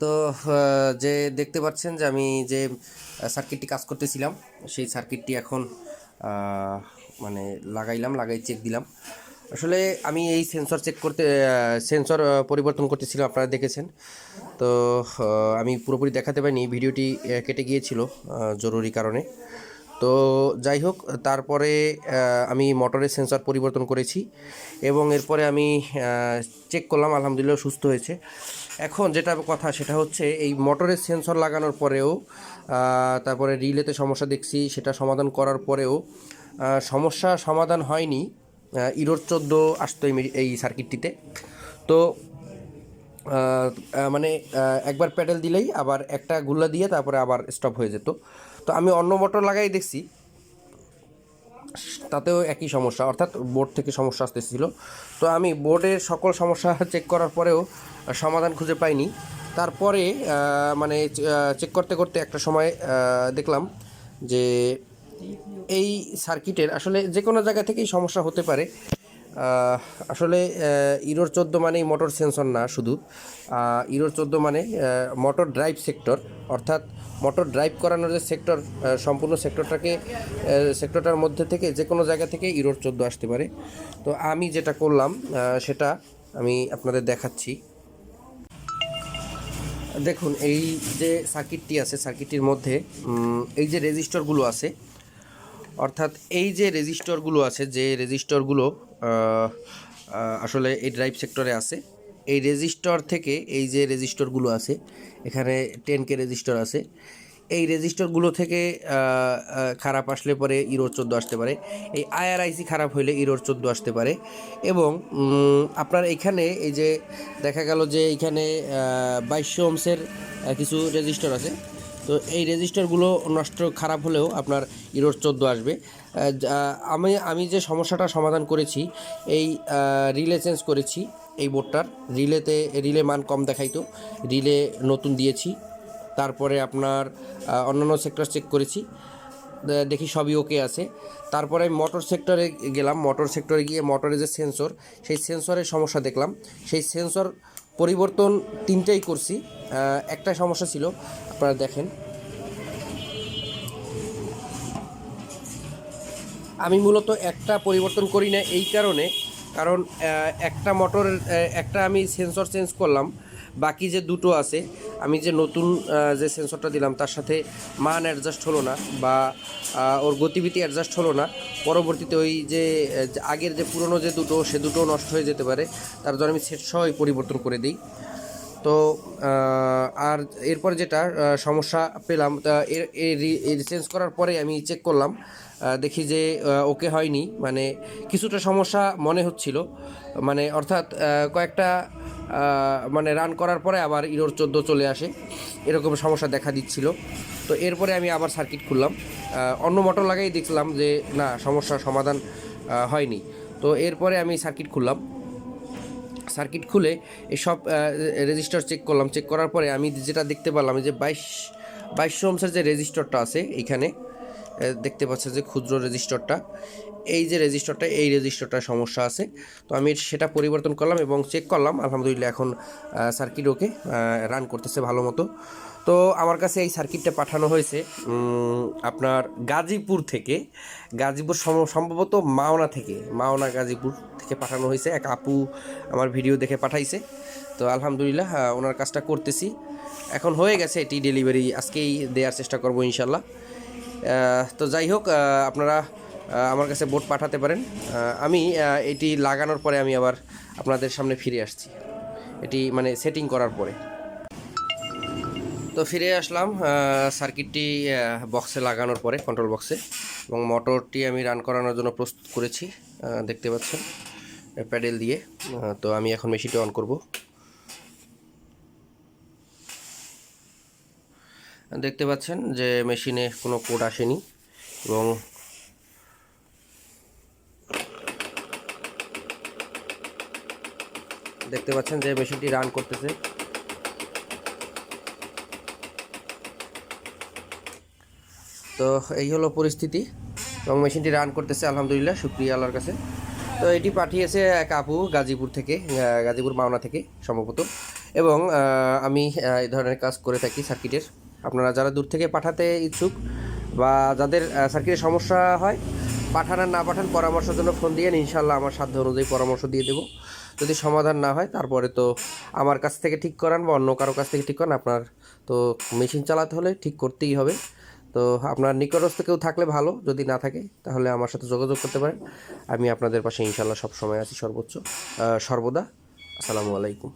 তো যে দেখতে পাচ্ছেন যে আমি যে সার্কিটটি কাজ করতেছিলাম সেই সার্কিটটি এখন মানে লাগাই চেক দিলাম। আসলে আমি এই সেন্সর চেক করতে সেন্সর পরিবর্তন করতেছিলাম, আপনারা দেখেছেন। তো আমি পুরোপুরি দেখাতে পারিনি, ভিডিওটি কেটে গিয়েছিল জরুরি কারণে। তো যাই হোক, তারপরে আমি মোটরের সেন্সর পরিবর্তন করেছি এবং এরপরে আমি চেক করলাম, আলহামদুলিল্লাহ সুস্থ হয়েছে। এখন যেটা কথা সেটা হচ্ছে এই মোটরের সেন্সর লাগানোর পরেও তারপরে রিলেতে সমস্যা দেখছি, সেটা সমাধান করার পরেও সমস্যা সমাধান হয়নি। ইরোর 14 আসতো এই সার্কিটটিতে। তো মানে একবার প্যাডেল দিলেই আবার একটা গুল্লা দিয়ে তারপরে আবার স্টপ হয়ে যেত। তো আমি অন্য মোটর লাগাই দেখছি, তাতেও একই সমস্যা, অর্থাৎ বোর্ড থেকে সমস্যা আসতেছিল। তো আমি বোর্ডের সকল সমস্যা চেক করার পরেও সমাধান খুঁজে পাইনি। তারপরে মানে চেক করতে করতে একটা সময় দেখলাম যে এই সার্কিটের আসলে যে কোনো জায়গা থেকেই সমস্যা হতে পারে। আসলে ইউরো 14 মানেই মোটর সেন্সর না শুধু, ইউরো 14 মানে মোটর ড্রাইভ সেক্টর, অর্থাৎ মোটর ড্রাইভ করানোর যে সেক্টর, সম্পূর্ণ সেক্টরটার মধ্যে থেকে যে কোনো জায়গা থেকে ইউরো 14 আসতে পারে। তো আমি যেটা করলাম সেটা আমি আপনাদের দেখাচ্ছি। দেখুন, এই যে সার্কিটটি আছে, সার্কিটটির মধ্যে এই যে রেজিস্টরগুলো আছে, অর্থাৎ এই যে রেজিস্টরগুলো আছে, যে রেজিস্টরগুলো আসলে এই ড্রাইভ সেক্টরে আছে, এই রেজিস্টর থেকে এই যে রেজিস্টরগুলো আছে, এখানে 10K রেজিস্টর আছে, এই রেজিস্টরগুলো থেকে খারাপ আসলে পরে ইউরো 14 আসতে পারে। এই আইআরআইসি খারাপ হইলে ইউরো 14 আসতে পারে। এবং আপনার এখানে এই যে দেখা গেল যে এইখানে 2200 ওহমসের কিছু রেজিস্টর আছে, তো এই রেজিস্টারগুলো নষ্ট খারাপ হলেও আপনার ইউরো 14 আসবে। আমি যে সমস্যাটা সমাধান করেছি, এই রিলে চেঞ্জ করেছি, এই বোর্ডটার রিলে মান কম দেখাইতো, রিলে নতুন দিয়েছি। তারপরে আপনার অন্যান্য সেক্টর চেক করেছি, দেখি সবই ওকে আছে। তারপরে আমি মোটর সেক্টরে গেলাম, মোটর সেক্টরে গিয়ে মোটরের যে সেন্সর, সেই সেন্সরের সমস্যা দেখলাম। সেই সেন্সর পরিবর্তন 3টাই করছি, একটা সমস্যা ছিল, আপনারা দেখেন। আমি মূলত একটা পরিবর্তন করি না এই কারণে, কারণ একটা মোটরের একটা আমি সেন্সর চেঞ্জ করলাম, বাকি যে দুটো আছে আমি যে নতুন যে সেন্সরটা দিলাম তার সাথে মান অ্যাডজাস্ট হলো না, বা ওর গতিবিধি অ্যাডজাস্ট হলো না। পরবর্তীতে ওই যে আগের যে পুরনো যে দুটো, সে দুটো নষ্ট হয়ে যেতে পারে, তার জন্য আমি সেট সহই পরিবর্তন করে দিই। তো আর এরপর যেটা সমস্যা পেলাম, এর চেঞ্জ করার পরে আমি চেক করলাম, দেখি যে ওকে হয়নি, মানে কিছুটা সমস্যা মনে হচ্ছিল, মানে অর্থাৎ কয়েকটা মানে রান করার পরে আবার ইউরো 14 চলে আসে, এরকম সমস্যা দেখা দিচ্ছিল। তো এরপরে আমি আবার সার্কিট খুললাম, অন্য মোটর লাগাই দেখলাম যে না, সমস্যার সমাধান হয়নি। তো এরপরে আমি সার্কিট খুললাম, সার্কিট খুলে এসব রেজিস্টার চেক করলাম। চেক করার পরে আমি যেটা দেখতে পারলাম যে 2200 ওহমসের যে রেজিস্টারটা আছে এইখানে দেখতে পাচ্ছেন যে ক্ষুদ্র রেজিস্টারটা, এই যে রেজিস্টারটা, এই রেজিস্টারটার সমস্যা আছে। তো আমি সেটা পরিবর্তন করলাম এবং চেক করলাম, আলহামদুলিল্লাহ এখন সার্কিট ওকে রান করতেছে ভালো মতো। তো আমার কাছে এই সার্কিটটা পাঠানো হয়েছে আপনার গাজীপুর থেকে, গাজীপুর সম্ভবত মাওনা গাজীপুর থেকে পাঠানো হয়েছে। এক আপু আমার ভিডিও দেখে পাঠাইছে, তো আলহামদুলিল্লাহ ওনার কাজটা করতেছি। এখন হয়ে গেছে, এটি ডেলিভারি আজকেই দেওয়ার চেষ্টা করব ইনশাল্লাহ। তো যাই হোক, আপনারা আমার কাছে বোর্ড পাঠাতে পারেন। আমি এটি লাগানোর পরে আমি আবার আপনাদের সামনে ফিরে আসছি, এটি মানে সেটিং করার পরে। তো ফিরে আসলাম সার্কিটটি বক্সে লাগানোর পরে, কন্ট্রোল বক্সে, এবং মোটরটি আমি রান করানোর জন্য প্রস্তুত করেছি, দেখতে পাচ্ছেন প্যাডেল দিয়ে। তো আমি এখন মেশিনটি অন করব। দেখতে পাচ্ছেন যে মেশিনে কোনো কোড আসেনি, এবং দেখতে পাচ্ছেন যে মেশিনটি রান করতেছে। তো এই হলো পরিস্থিতি, এবং মেশিনটি রান করতেছে আলহামদুলিল্লাহ, শুকরিয়া আল্লাহর কাছে। তো এটি পাঠিয়েছে এক আপু গাজীপুর থেকে, গাজীপুর মাওনা থেকে সম্ভবত। এবং আমি এই ধরনের কাজ করে থাকি সার্কিটের। আপনারা যারা দূর থেকে পাঠাতে ইচ্ছুক, বা যাদের সার্কিটের সমস্যা হয়, পাঠান আর না পাঠান, পরামর্শের জন্য ফোন দিয়ে ইনশাল্লাহ আমার সাধ্য অনুযায়ী পরামর্শ দিয়ে দেবো। যদি সমাধান না হয় তারপরে তো আমার কাছ থেকে ঠিক করান বা অন্য কারো কাছ থেকে ঠিক করান, আপনার তো মেশিন চালাতে হলে ঠিক করতেই হবে। তো আপনার নিকটস্থ কেউ থাকলে ভালো, যদি না থাকে তাহলে আমার সাথে যোগাযোগ করতে পারেন। আমি আপনাদের পাশে ইনশাল্লাহ সব সময় আছি, সর্বোচ্চ সর্বদা। আসসালামু আলাইকুম।